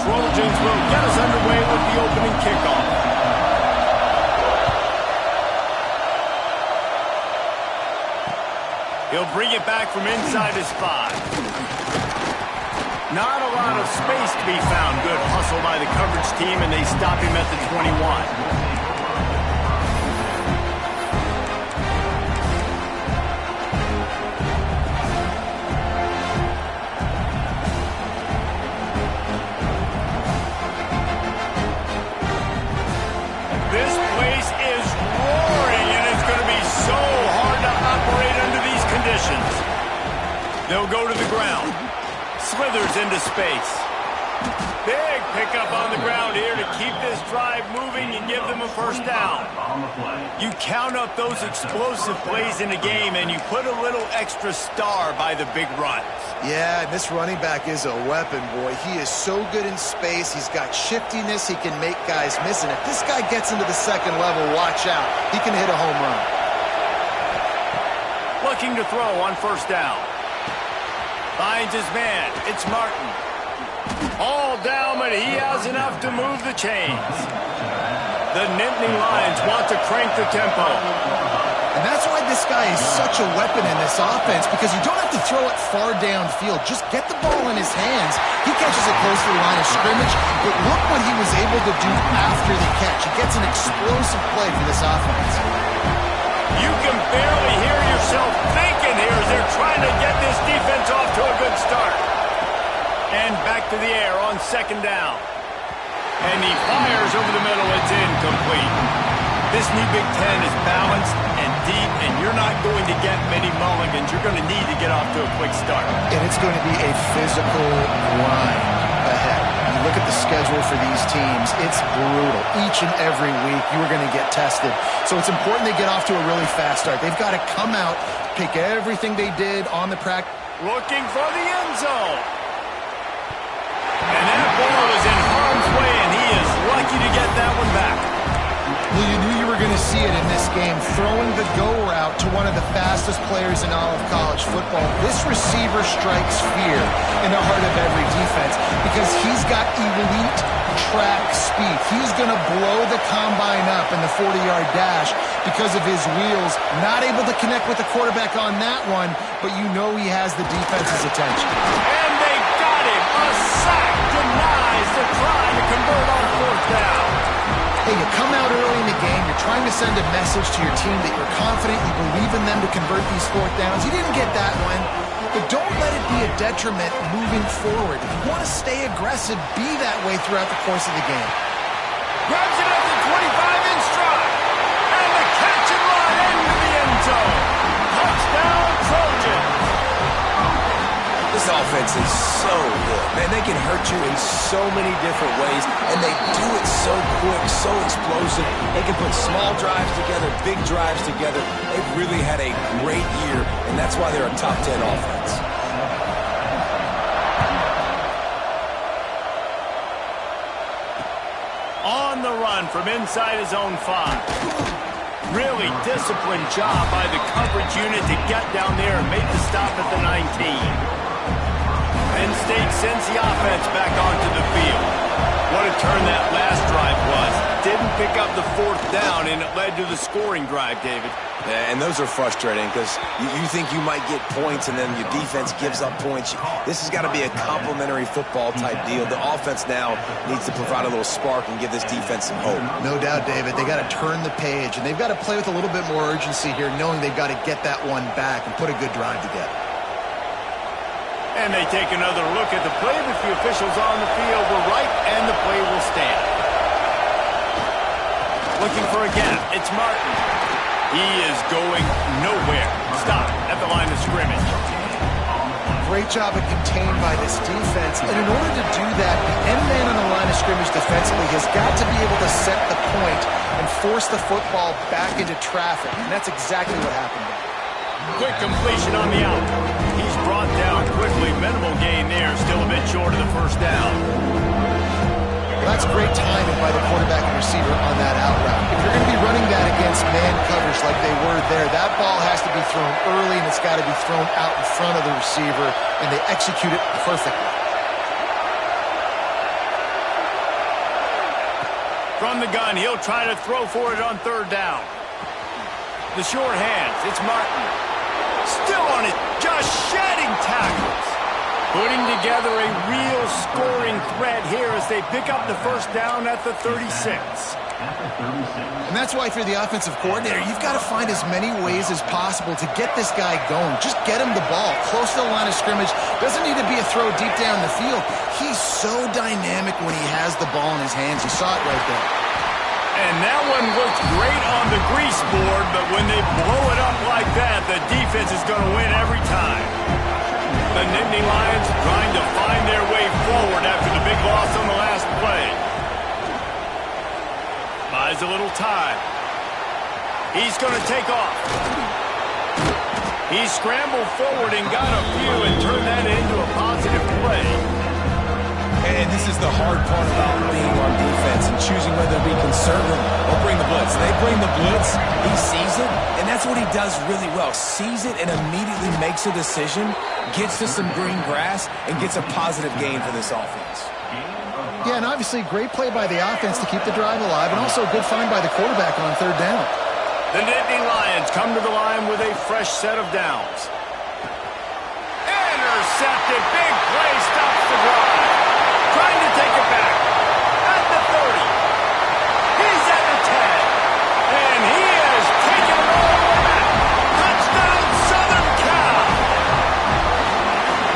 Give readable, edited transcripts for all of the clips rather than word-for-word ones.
Trojans will get us underway with the opening kickoff. He'll bring it back from inside his 5. Not a lot of space to be found. Good hustle by the coverage team, and they stop him at the 21. This place is roaring, and it's going to be so hard to operate under these conditions. They'll go to the ground. Slithers into space. Big pickup on the ground here to keep this drive moving and give them a first down. You count up those explosive plays in a game, and you put a little extra star by the big runs. Yeah, and this running back is a weapon, boy. He is so good in space. He's got shiftiness. He can make guys miss. And if this guy gets into the second level, watch out. He can hit a home run. Looking to throw on first down. Finds his man. It's Martin. All down, but he has enough to move the chains. The Nittany Lions want to crank the tempo. And that's why this guy is such a weapon in this offense, because you don't have to throw it far downfield. Just get the ball in his hands. He catches it close to the line of scrimmage, but look what he was able to do after the catch. He gets an explosive play for this offense. You can barely hear yourself thinking here as they're trying to get this defense off to a good start. And back to the air on second down. And he fires over the middle. It's incomplete. This new Big Ten is balanced and deep, and you're not going to get many mulligans. You're going to need to get off to a quick start. And it's going to be a physical grind ahead. You look at the schedule for these teams, it's brutal. Each and every week, you are going to get tested. So it's important they get off to a really fast start. They've got to come out, pick everything they did on the practice. Looking for the end zone. And that ball is in harm's way, and he is lucky to get that one back. Well, you knew you were going to see it in this game, throwing the go route to one of the fastest players in all of college football. This receiver strikes fear in the heart of every defense because he's got elite track speed. He's going to blow the combine up in the 40-yard dash because of his wheels. Not able to connect with the quarterback on that one, but you know he has the defense's attention. And they got him. A sack denies the try to convert on fourth down. Hey, you come out early in the game, you're trying to send a message to your team that you're confident, you believe in them to convert these fourth downs. You didn't get that one, but don't let it be a detriment moving forward. If you want to stay aggressive, be that way throughout the course of the game. Grabs it at the 25 in stride. And the catch and run into the end zone. Touchdown, Trojans. This offense is so good. Man, they can hurt you in so many different ways, and they do it so quick, so explosive. They can put small drives together, big drives together. They've really had a great year, and that's why they're a top 10 offense. On the run from inside his own 5. Really disciplined job by the coverage unit to get down there and make the stop at the 19. Penn State sends the offense back onto the field. What a turn that last drive was. Didn't pick up the fourth down, and it led to the scoring drive, David. Yeah, and those are frustrating because you think you might get points, and then your defense gives up points. This has got to be a complementary football type deal. The offense now needs to provide a little spark and give this defense some hope. No doubt, David. They got to turn the page, and they've got to play with a little bit more urgency here, knowing they've got to get that one back and put a good drive together. And they take another look at the play, but the officials on the field were right, and the play will stand. Looking for a gap. It's Martin. He is going nowhere. Stop at the line of scrimmage. Great job of contained by this defense. And in order to do that, the end man on the line of scrimmage defensively has got to be able to set the point and force the football back into traffic. And that's exactly what happened there. Quick completion on the out. He's brought down quickly. Minimal gain there. Still a bit short of the first down. Well, that's great timing by the quarterback and receiver on that out route. If you're going to be running that against man coverage like they were there, that ball has to be thrown early, and it's got to be thrown out in front of the receiver, and they execute it perfectly. From the gun, he'll try to throw for it on third down. The short hands, it's Martin. Still on it, just shedding tackles. Putting together a real scoring threat here as they pick up the first down at the 36. And that's why if you're the offensive coordinator, you've got to find as many ways as possible to get this guy going. Just get him the ball close to the line of scrimmage. Doesn't need to be a throw deep down the field. He's so dynamic when he has the ball in his hands. You saw it right there. And that one looked great on the grease board, but when they blow it up like that, the defense is going to win every time. The Nittany Lions trying to find their way forward after the big loss on the last play. Buys a little time. He's going to take off. He scrambled forward and got a few and turned that into a positive play. And this is the hard part about being on defense and choosing whether to be conservative or bring the blitz. They bring the blitz, he sees it, and that's what he does really well. Sees it and immediately makes a decision, gets to some green grass, and gets a positive gain for this offense. Yeah, and obviously great play by the offense to keep the drive alive, and also a good find by the quarterback on third down. The Nittany Lions come to the line with a fresh set of downs. Intercepted, big play, stops the drive. Trying to take it back. At the 30. He's at the 10. And he has taken it all the way back. Touchdown, Southern Cal.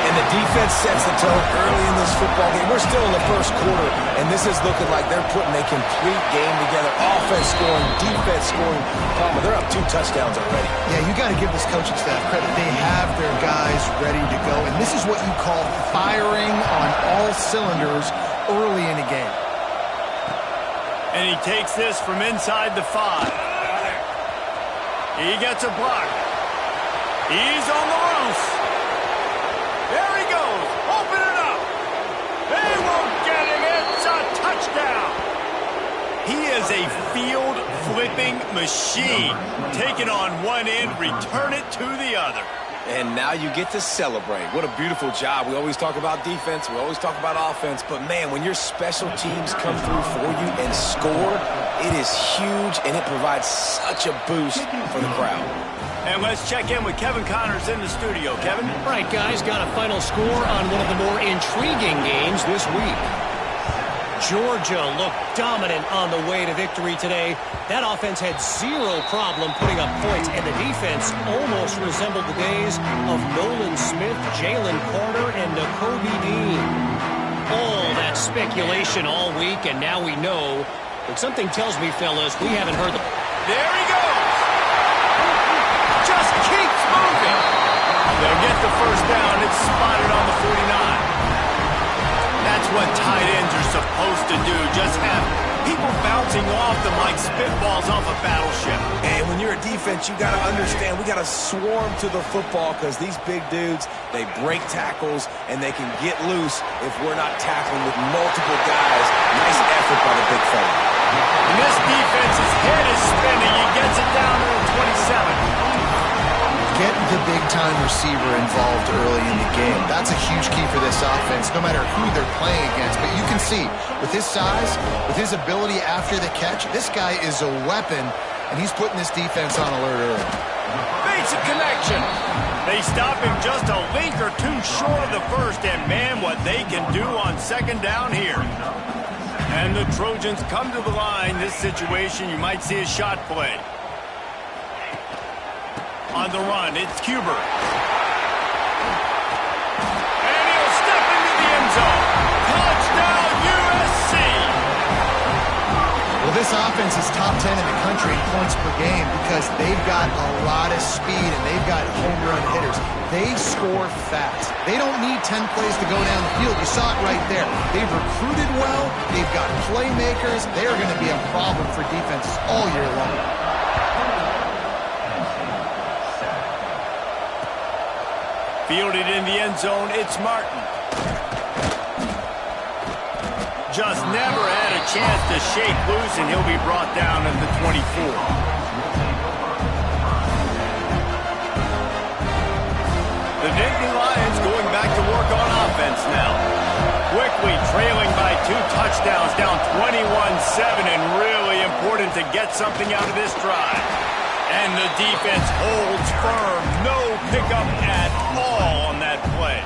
And the defense sets the tone early in this football game. We're still in the first quarter, and this is looking like they're putting a complete game together. Offense scoring, defense scoring. They're up 2 touchdowns already. Yeah, you got to give this coaching staff credit. They have their guys ready to go, and this is what you call firing on all cylinders early in a game. And he takes this from inside the 5. He gets a block. He's on the loose. There he goes. Open it up. They won't get him. It's a touchdown. He is a field-flipping machine. Take it on one end, return it to the other. And now you get to celebrate. What a beautiful job. We always talk about defense. We always talk about offense. But, man, when your special teams come through for you and score, it is huge, and it provides such a boost for the crowd. And let's check in with Kevin Connors in the studio. Kevin? Right, guys, got a final score on one of the more intriguing games this week. Georgia looked dominant on the way to victory today. That offense had zero problem putting up points, and the defense almost resembled the days of Nolan Smith, Jalen Carter, and Nakobe Dean. All that speculation all week, and now we know. But something tells me, fellas, we haven't heard the... There he goes! Just keeps moving! They'll get the first down. It's spotted on the 49. That's what tight ends are supposed to do. Just have people bouncing off them like spitballs off a battleship. And when you're a defense, you got to understand, we got to swarm to the football because these big dudes, they break tackles and they can get loose if we're not tackling with multiple guys. Nice effort by the big fella. And this defense's head is spinning. He gets it down to the 27. Get the big-time receiver involved early in the game. That's a huge key for this offense, no matter who they're playing against. But you can see, with his size, with his ability after the catch, this guy is a weapon, and he's putting this defense on alert early. Basic connection. They stop him just a link or two short of the first, and man, what they can do on second down here. And the Trojans come to the line. This situation, you might see a shot play. On the run, it's Cuber. And he'll step into the end zone. Touchdown, USC! Well, this offense is top 10 in the country in points per game because they've got a lot of speed and they've got home run hitters. They score fast. They don't need 10 plays to go down the field. You saw it right there. They've recruited well. They've got playmakers. They are going to be a problem for defenses all year long. Fielded in the end zone, it's Martin. Just never had a chance to shake loose, and he'll be brought down at the 24. The Nittany Lions going back to work on offense now. Quickly trailing by 2 touchdowns, down 21-7 and really important to get something out of this drive. And the defense holds firm. No pickup at all on that play.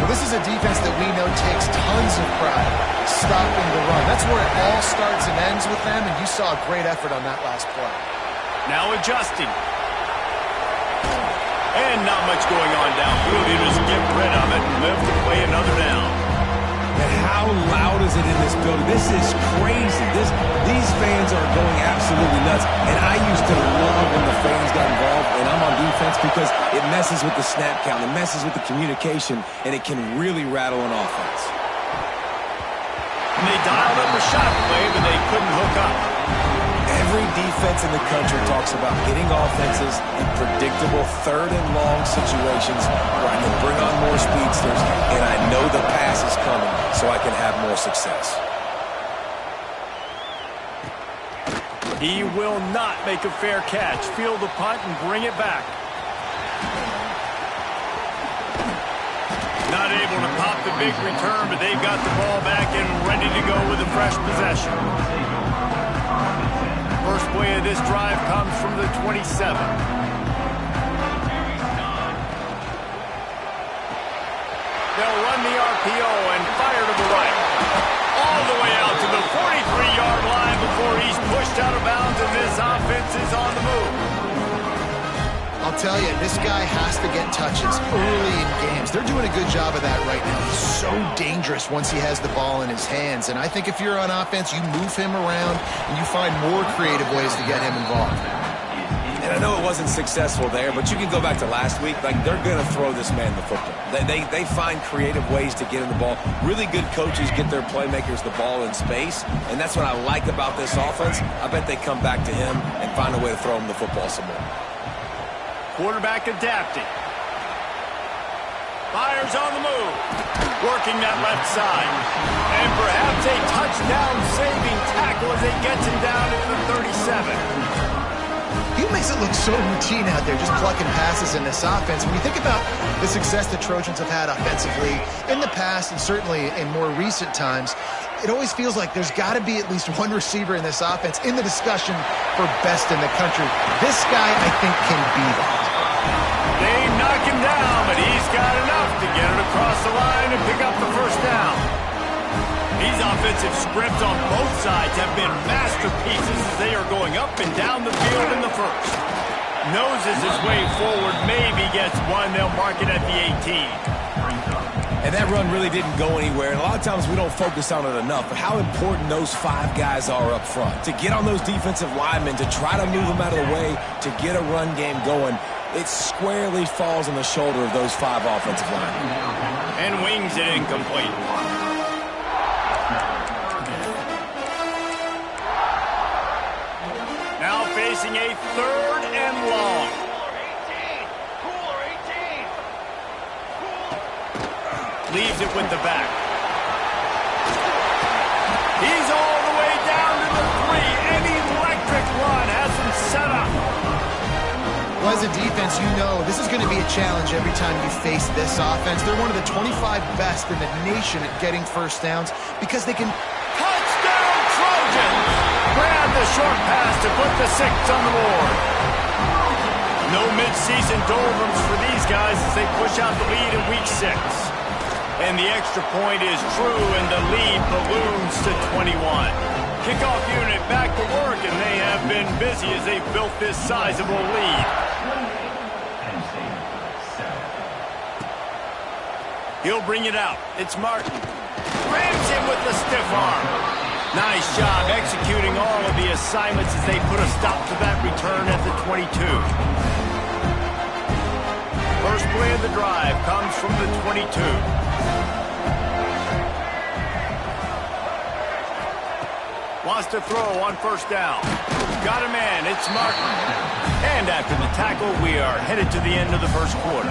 Well, this is a defense that we know takes tons of pride stopping the run. That's where it all starts and ends with them, and you saw a great effort on that last play. Now adjusting. And not much going on downfield. You just get rid of it and live to play another down. And how loud is it in this building? This is crazy. These fans are going absolutely nuts. And I used to love when the fans got involved, and I'm on defense because it messes with the snap count. It messes with the communication, and it can really rattle an offense. And they dialed up a shot play, but they couldn't hook up. Every defense in the country talks about getting offenses in predictable third and long situations where I can bring on more speedsters, and I know the pass is coming so I can have more success. He will not make a fair catch. Field the punt and bring it back. Not able to pop the big return, but they've got the ball back and ready to go with a fresh possession. First play of this drive comes from the 27. They'll run the RPO and fire to the right. All the way out to the 43-yard line before he's pushed out of bounds, and this offense is on the move. I'll tell you, this guy has to get touches early in games. They're doing a good job of that right now. He's so dangerous once he has the ball in his hands. And I think if you're on offense, you move him around and you find more creative ways to get him involved. And I know it wasn't successful there, but you can go back to last week. Like, they're going to throw this man the football. They find creative ways to get him the ball. Really good coaches get their playmakers the ball in space, and that's what I like about this offense. I bet they come back to him and find a way to throw him the football some more. Quarterback adapting. Fires on the move. Working that left side. And perhaps a touchdown-saving tackle as he gets him down to the 37. He makes it look so routine out there, just plucking passes in this offense. When you think about the success the Trojans have had offensively in the past and certainly in more recent times, it always feels like there's got to be at least one receiver in this offense in the discussion for best in the country. This guy, I think, can be that. They knock him down, but he's got enough to get it across the line and pick up the first down. These offensive scripts on both sides have been masterpieces as they are going up and down the field in the first. Noses his way forward, maybe gets one. They'll mark it at the 18. And that run really didn't go anywhere, and a lot of times we don't focus on it enough, but how important those five guys are up front. To get on those defensive linemen, to try to move them out of the way, to get a run game going, it squarely falls on the shoulder of those five offensive linemen. And wings it incomplete. Now facing a third and long. Leaves it with the back. He's all the way down to the 3. An electric run has him set up. Well, as a defense, you know this is going to be a challenge every time you face this offense. They're one of the 25 best in the nation at getting first downs because they can... Touchdown, Trojans! Grab the short pass to put the 6 on the board. No mid-season doldrums for these guys as they push out the lead in week 6. And the extra point is true, and the lead balloons to 21. Kickoff unit back to work, and they have been busy as they've built this sizable lead. He'll bring it out. It's Martin. Rams him with the stiff arm. Nice job executing all of the assignments as they put a stop to that return at the 22. First play of the drive comes from the 22. Wants to throw on first down. Got a man. It's Martin. And after the tackle, we are headed to the end of the first quarter.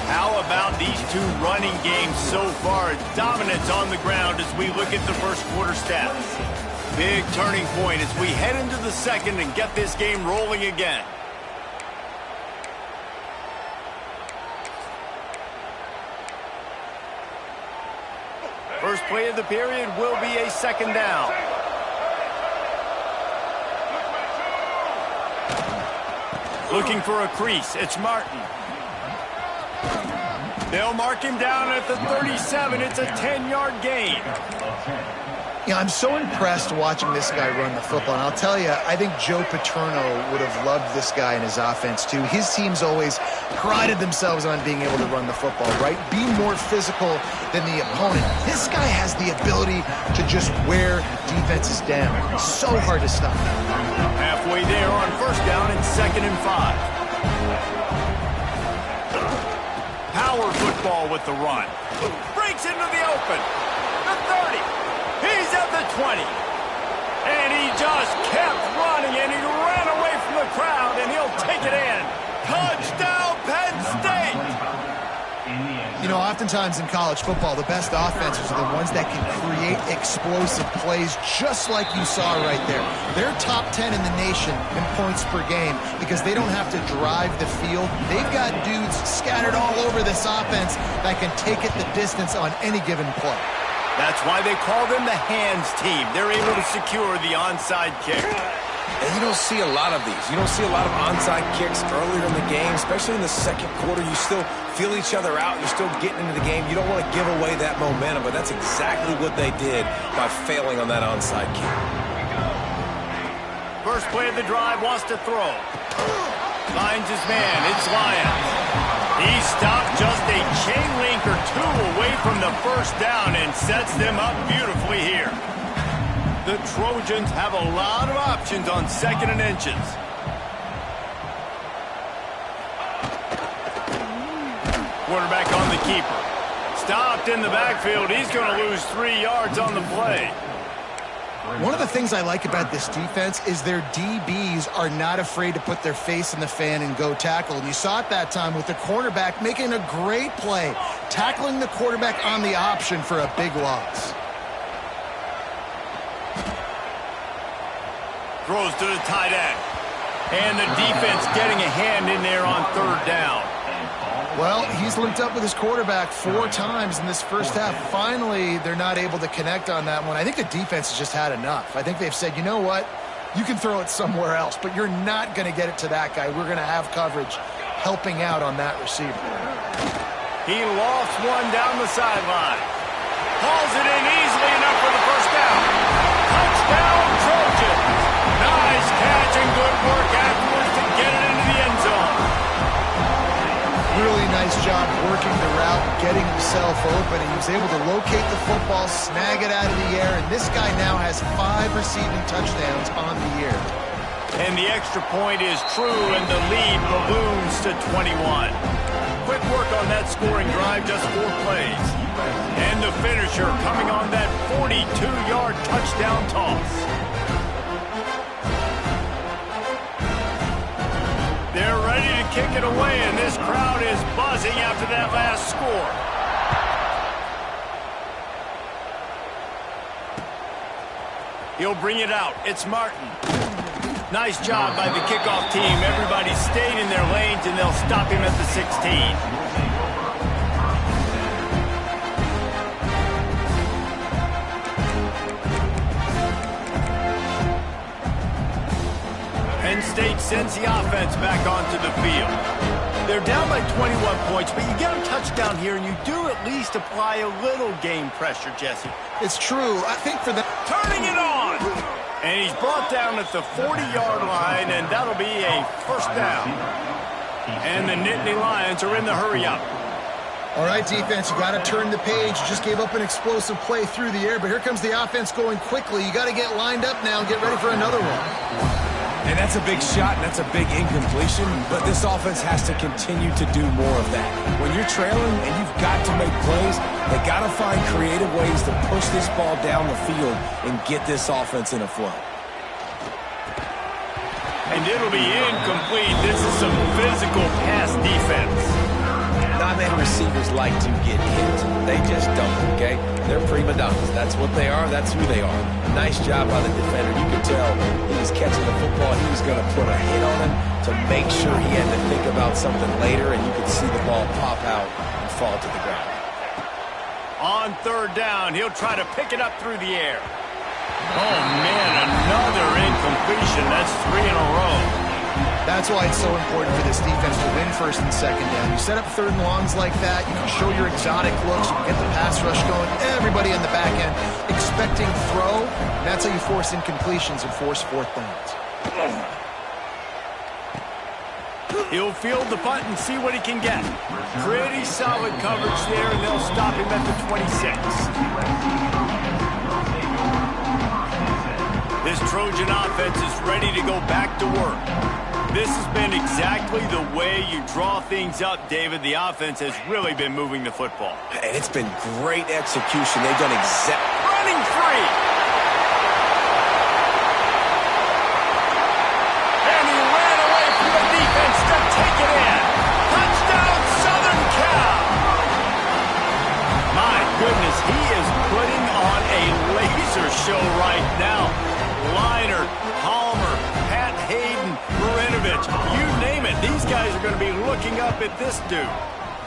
How about these two running games so far? Dominance on the ground as we look at the first quarter stats. Big turning point as we head into the second and get this game rolling again. First play of the period will be a second down. Looking for a crease. It's Martin. They'll mark him down at the 37. It's a 10-yard gain. Yeah, I'm so impressed watching this guy run the football. And I'll tell you, I think Joe Paterno would have loved this guy in his offense, too. His teams always prided themselves on being able to run the football, right? Be more physical than the opponent. This guy has the ability to just wear defenses down. So hard to stop. Halfway there on first down and 2nd and 5. Power football with the run. Breaks into the open. The 30. He's at the 20. And he just kept running, and he ran away from the crowd, and he'll take it in. Touchdown, Penn State! You know, oftentimes in college football, the best offenses are the ones that can create explosive plays, just like you saw right there. They're top 10 in the nation in points per game because they don't have to drive the field. They've got dudes scattered all over this offense that can take it the distance on any given play. That's why they call them the hands team. They're able to secure the onside kick. And you don't see a lot of these. You don't see a lot of onside kicks earlier in the game, especially in the second quarter. You still feel each other out. You're still getting into the game. You don't want to give away that momentum, but that's exactly what they did by failing on that onside kick. First play of the drive, wants to throw. Finds his man. It's Lyons. He stopped just a chain link or two away from the first down and sets them up beautifully here. The Trojans have a lot of options on 2nd and inches. Quarterback on the keeper. Stopped in the backfield. He's going to lose 3 yards on the play. One of the things I like about this defense is their DBs are not afraid to put their face in the fan and go tackle. And you saw it that time with the cornerback making a great play, tackling the quarterback on the option for a big loss. Throws to the tight end. And the defense getting a hand in there on 3rd down. Well, he's linked up with his quarterback 4 times in this first half. Finally, they're not able to connect on that one. I think the defense has just had enough. I think they've said, you know what? You can throw it somewhere else, but you're not going to get it to that guy. We're going to have coverage helping out on that receiver. He lofts one down the sideline. Hauls it in easily enough for the first down. Touchdown, Trojans. Nice catch and good work afterwards to get it into the end zone. Really nice job working the route, getting himself open. He was able to locate the football, snag it out of the air, and this guy now has 5 receiving touchdowns on the year. And the extra point is true, and the lead balloons to 21. Quick work on that scoring drive, just 4 plays. And the finisher coming on that 42-yard touchdown toss. They're ready to kick it away, and this crowd is buzzing after that last score. He'll bring it out. It's Martin. Nice job by the kickoff team. Everybody stayed in their lanes, and they'll stop him at the 16. Penn State sends the offense back onto the field. They're down by 21 points, but you get a touchdown here, and you do at least apply a little game pressure, Jesse. It's true. I think for them... Turning it on! And he's brought down at the 40-yard line, and that'll be a first down. And the Nittany Lions are in the hurry-up. All right, defense, you got to turn the page. You just gave up an explosive play through the air, but here comes the offense going quickly. You got to get lined up now and get ready for another one. And that's a big shot, and that's a big incompletion, but this offense has to continue to do more of that. When you're trailing and you've got to make plays, they got to find creative ways to push this ball down the field and get this offense in a flow. And it'll be incomplete. This is some physical pass defense. Non-man receivers like to get hit. They just don't, okay? They're prima donnas. That's what they are. That's who they are. Nice job by the defender. You could tell he was catching the football. He was going to put a hit on him to make sure he had to think about something later, and you could see the ball pop out and fall to the ground. On third down, he'll try to pick it up through the air. Oh, man, another incompletion. That's 3 in a row. That's why it's so important for this defense to win first and second down. You set up third and longs like that, you can show your exotic looks, you can get the pass rush going, everybody in the back end expecting throw. That's how you force incompletions and force fourth downs. He'll field the punt and see what he can get. Pretty solid coverage there, and they'll stop him at the 26. This Trojan offense is ready to go back to work. This has been exactly the way you draw things up, David. The offense has really been moving the football. And it's been great execution. They've done running free. And he ran away from the defense to take it in. Touchdown, Southern Cal. My goodness, he is putting on a laser show right now. Liner, Palmer, Pat Hayden, Marinovich, you name it. These guys are going to be looking up at this dude.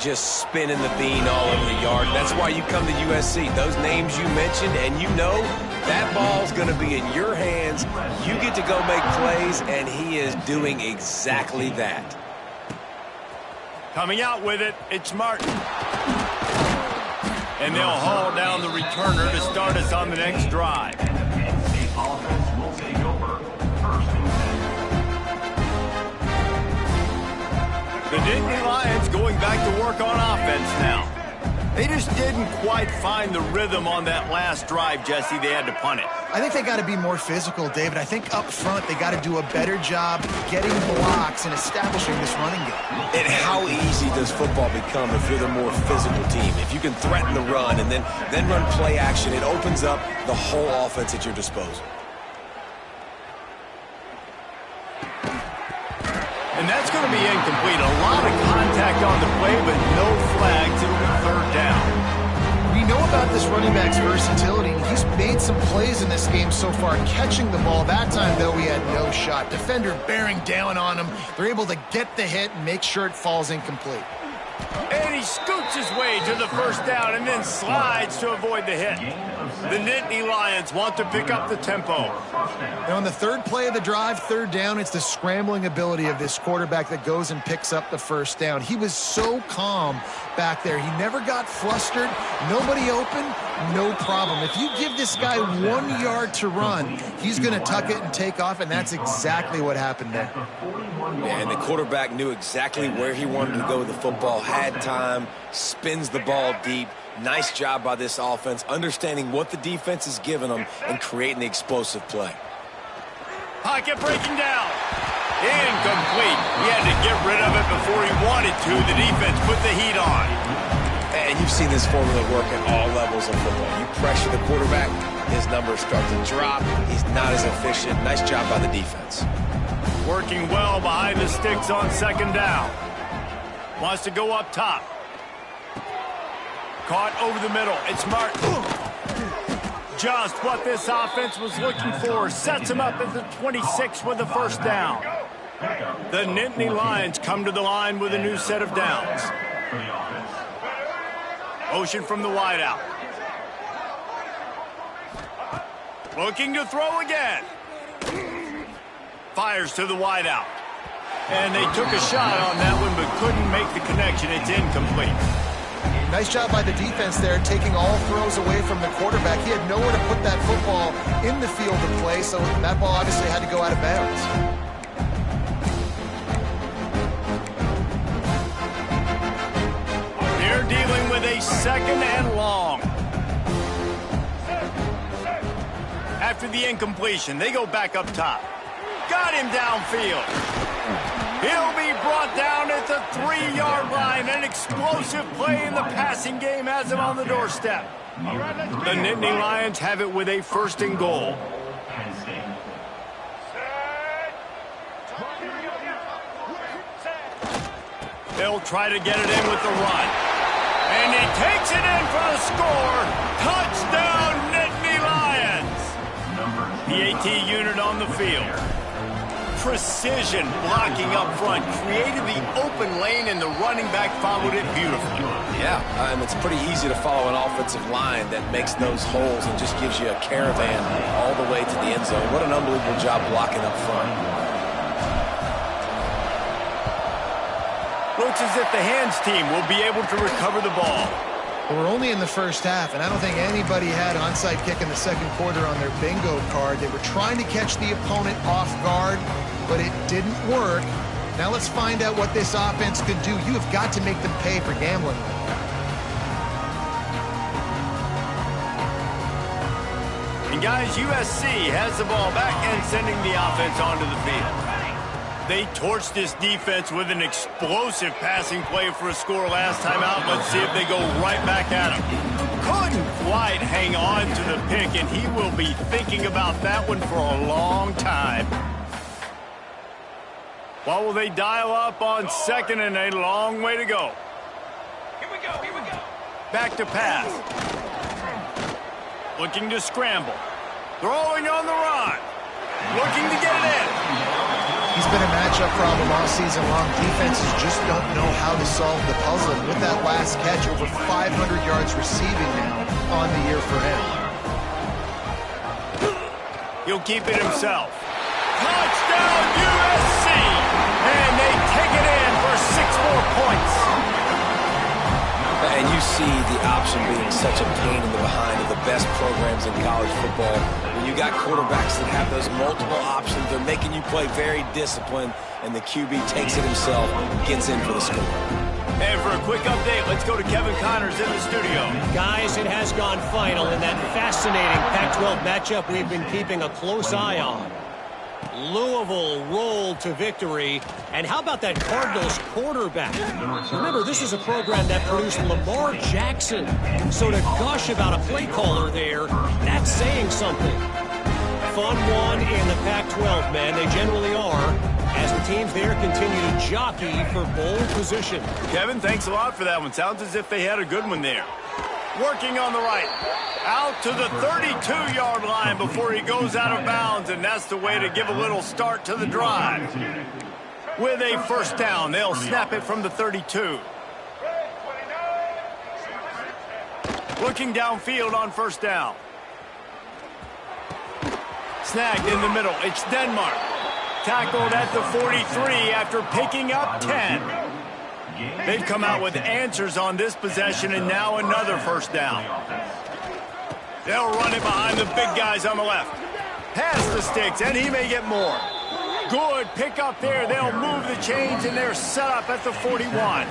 just spinning the bean all over the yard. That's why you come to USC. Those names you mentioned, and you know that ball's going to be in your hands. You get to go make plays, and he is doing exactly that. Coming out with it, it's Martin. And they'll haul down the returner to start us on the next drive. The Nittany Lions going back to work on offense now. They just didn't quite find the rhythm on that last drive, Jesse. They had to punt it. I think they got to be more physical, David. I think up front they got to do a better job getting blocks and establishing this running game. And how easy does football become if you're the more physical team? If you can threaten the run and then run play action, it opens up the whole offense at your disposal. And that's going to be incomplete. A lot of contact on the play, but no flags. It'll be third down. We know about this running back's versatility. He's made some plays in this game so far, catching the ball. That time, though, he had no shot. Defender bearing down on him. They're able to get the hit and make sure it falls incomplete. And he scoots his way to the first down and then slides to avoid the hit. The Nittany Lions want to pick up the tempo. And on the third play of the drive, third down, it's the scrambling ability of this quarterback that goes and picks up the first down. He was so calm back there. He never got flustered. Nobody open, no problem. If you give this guy 1 yard to run, he's going to tuck it and take off, and that's exactly what happened there. And the quarterback knew exactly where he wanted to go with the football, had time, spins the ball deep. Nice job by this offense, understanding what the defense is giving them and creating the explosive play. Pocket breaking down. Incomplete. He had to get rid of it before he wanted to. The defense put the heat on. And you've seen this formula work at all levels of football. You pressure the quarterback, his numbers start to drop. He's not as efficient. Nice job by the defense. Working well behind the sticks on second down. Wants to go up top. Caught over the middle. It's Martin. Just what this offense was looking for. Sets him up at the 26 with the first down. The Nittany Lions come to the line with a new set of downs. Motion from the wideout. Looking to throw again. Fires to the wideout. And they took a shot on that one but couldn't make the connection. It's incomplete. Nice job by the defense there, taking all throws away from the quarterback. He had nowhere to put that football in the field of play, so that ball obviously had to go out of bounds. They're dealing with a second and long. After the incompletion, they go back up top. Got him downfield. He'll be brought down at the 3-yard line. An explosive play in the passing game has him on the doorstep. The Nittany Lions have it with a first and goal. They'll try to get it in with the run. And he takes it in for the score. Touchdown, Nittany Lions. The AT unit on the field. precision blocking up front, created the open lane, and the running back followed it beautifully. Yeah, and it's pretty easy to follow an offensive line that makes those holes and just gives you a caravan all the way to the end zone. What an unbelievable job blocking up front. Looks as if the hands team will be able to recover the ball. Well, we're only in the first half, and I don't think anybody had onside kick in the second quarter on their bingo card. They were trying to catch the opponent off guard, but it didn't work. Now let's find out what this offense could do. You have got to make them pay for gambling. And guys, USC has the ball back and sending the offense onto the field. They torched this defense with an explosive passing play for a score last time out. Let's see if they go right back at him. Couldn't quite hang on to the pick, and he will be thinking about that one for a long time. What will they dial up on second, and a long way to go? Here we go. Back to pass. Looking to scramble. Throwing on the run. Looking to get it in. He's been a matchup problem all season long. Defenses just don't know how to solve the puzzle. And with that last catch, over 500 yards receiving now on the year for him. He'll keep it himself. Touchdown USC! And they take it in for 6 more points. And you see the option being such a pain in the behind of the best programs in college football. When you got quarterbacks that have those multiple options, they're making you play very disciplined, and the QB takes it himself, gets in for the score. And for a quick update, let's go to Kevin Connors in the studio. Guys, it has gone final in that fascinating Pac-12 matchup we've been keeping a close eye on. Louisville rolled to victory. And how about that Cardinals quarterback? Remember, this is a program that produced Lamar Jackson. So to gush about a play caller there, that's saying something. Fun one in the Pac-12, man. They generally are, as the teams there continue to jockey for bowl position. Kevin, thanks a lot for that one. Sounds as if they had a good one there. Working on the right. Out to the 32-yard line before he goes out of bounds, and that's the way to give a little start to the drive. With a first down, they'll snap it from the 32. Looking downfield on first down. Snagged in the middle. It's Denmark. Tackled at the 43 after picking up 10. They've come out with answers on this possession, and now another first down. They'll run it behind the big guys on the left. Pass the sticks, and he may get more. Good pick up there. They'll move the chains, and they're set up at the 41.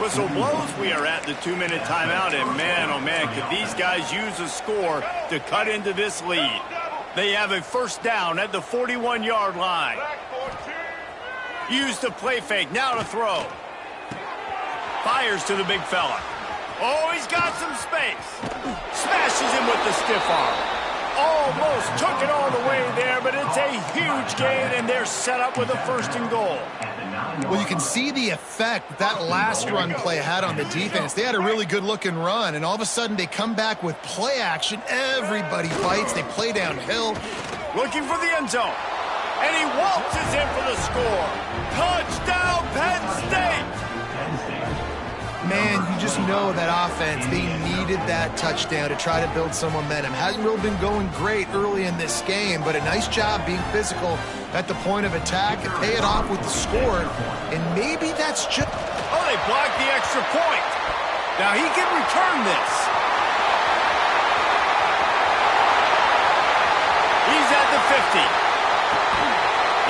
Whistle blows. We are at the 2-minute timeout, and man, oh man, could these guys use a score to cut into this lead. They have a first down at the 41-yard line. Use the play fake. Now to throw. Fires to the big fella. Oh, he's got some space. Smashes him with the stiff arm. Almost took it all the way there, but it's a huge gain, and they're set up with a 1st and goal. Well, you can see the effect that last run play had on the defense. They had a really good-looking run, and all of a sudden they come back with play action. Everybody bites. They play downhill. Looking for the end zone. And he waltzes in for the score. Touchdown, Penn State! Man, you just know that offense, they needed that touchdown to try to build some momentum. Hasn't really been going great early in this game, but a nice job being physical at the point of attack and pay it off with the score. And maybe that's just... Oh, they blocked the extra point. Now he can return this. He's at the 50.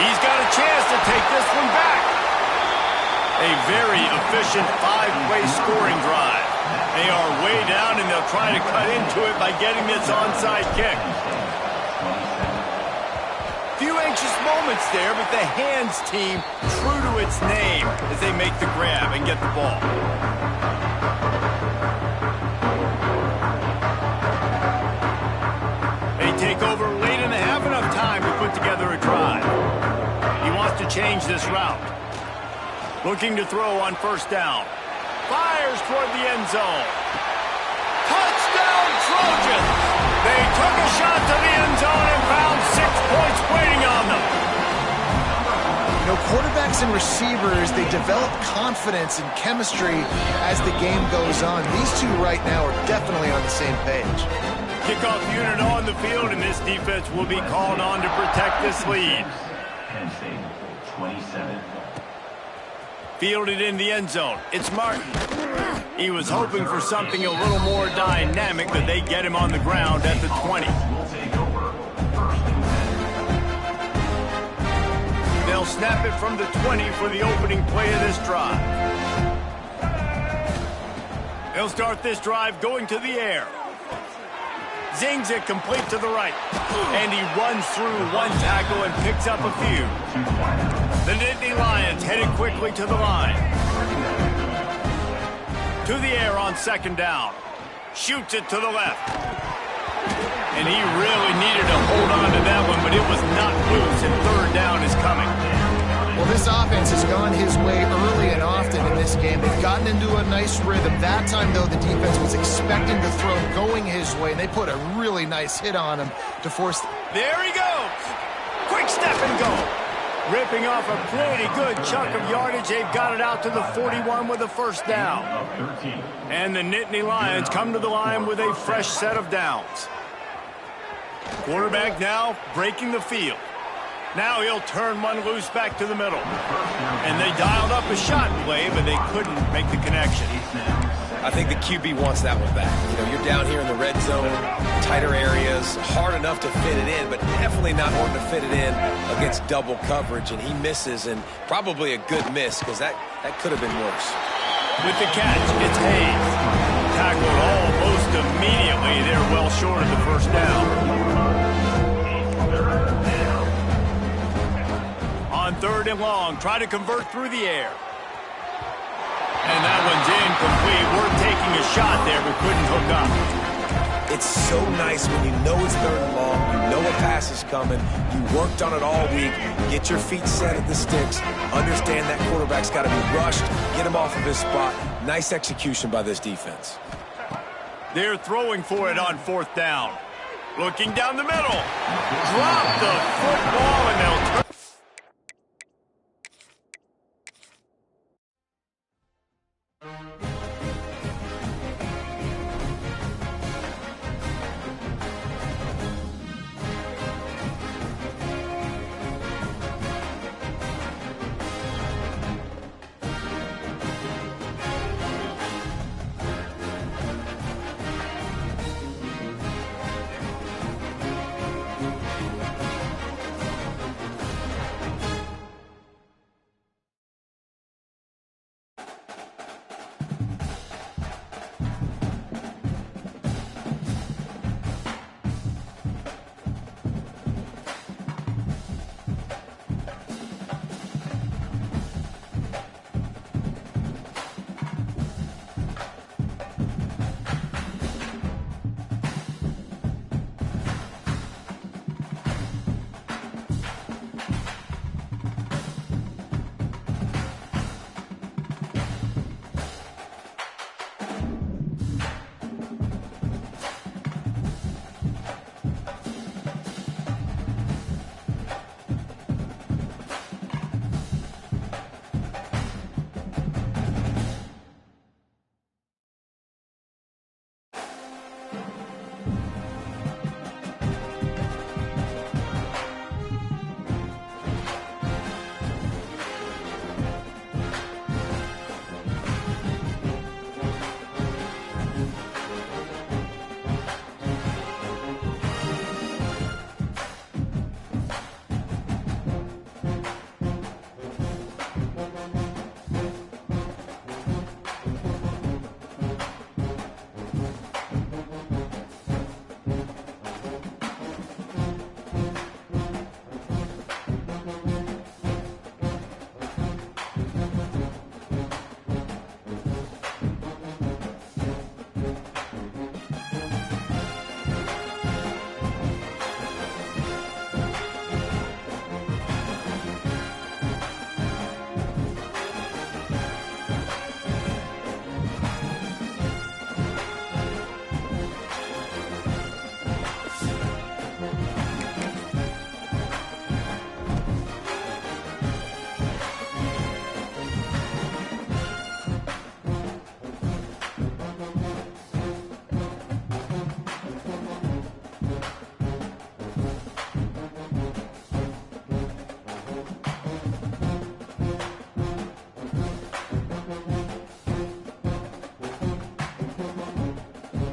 He's got a chance to take this one back. A very efficient 5-play scoring drive. They are way down, and they'll try to cut into it by getting this onside kick. Few anxious moments there, but the hands team true to its name as they make the grab and get the ball. They take over late in the half, enough time to put together a drive. He wants to change this route. Looking to throw on first down. Fires toward the end zone. Touchdown, Trojans! They took a shot to the end zone and found 6 points waiting on them. You know, quarterbacks and receivers, they develop confidence and chemistry as the game goes on. These two right now are definitely on the same page. Kickoff unit on the field, and this defense will be called on to protect this lead. Fielded in the end zone. It's Martin. He was hoping for something a little more dynamic, but they get him on the ground at the 20. They'll snap it from the 20 for the opening play of this drive. They'll start this drive going to the air. Zings it complete to the right. And he runs through one tackle and picks up a few. The Nittany Lions headed quickly to the line. To the air on second down. Shoots it to the left. And he really needed to hold on to that one, but it was not loose, and third down is coming. Well, this offense has gone his way early and often in this game. They've gotten into a nice rhythm. That time, though, the defense was expecting the throw going his way, and they put a really nice hit on him to force... There he goes! Quick step and go! Ripping off a pretty good chunk of yardage. They've got it out to the 41 with a first down. And the Nittany Lions come to the line with a fresh set of downs. Quarterback now breaking the field. Now he'll turn one loose back to the middle. And they dialed up a shot play, but they couldn't make the connection. I think the QB wants that one back. You know, you're down here in the red zone, tighter areas, hard enough to fit it in, but definitely not hard to fit it in against double coverage, and he misses, and probably a good miss, because that could have been worse. With the catch, it's Hayes. Tackled almost immediately. They're well short of the first down. On third and long, try to convert through the air. And that one's incomplete. We're taking a shot there, but couldn't hook up. It's so nice when you know it's third and long, you know a pass is coming, you worked on it all week, get your feet set at the sticks, understand that quarterback's got to be rushed, get him off of his spot. Nice execution by this defense. They're throwing for it on fourth down. Looking down the middle. Drop the football, and they'll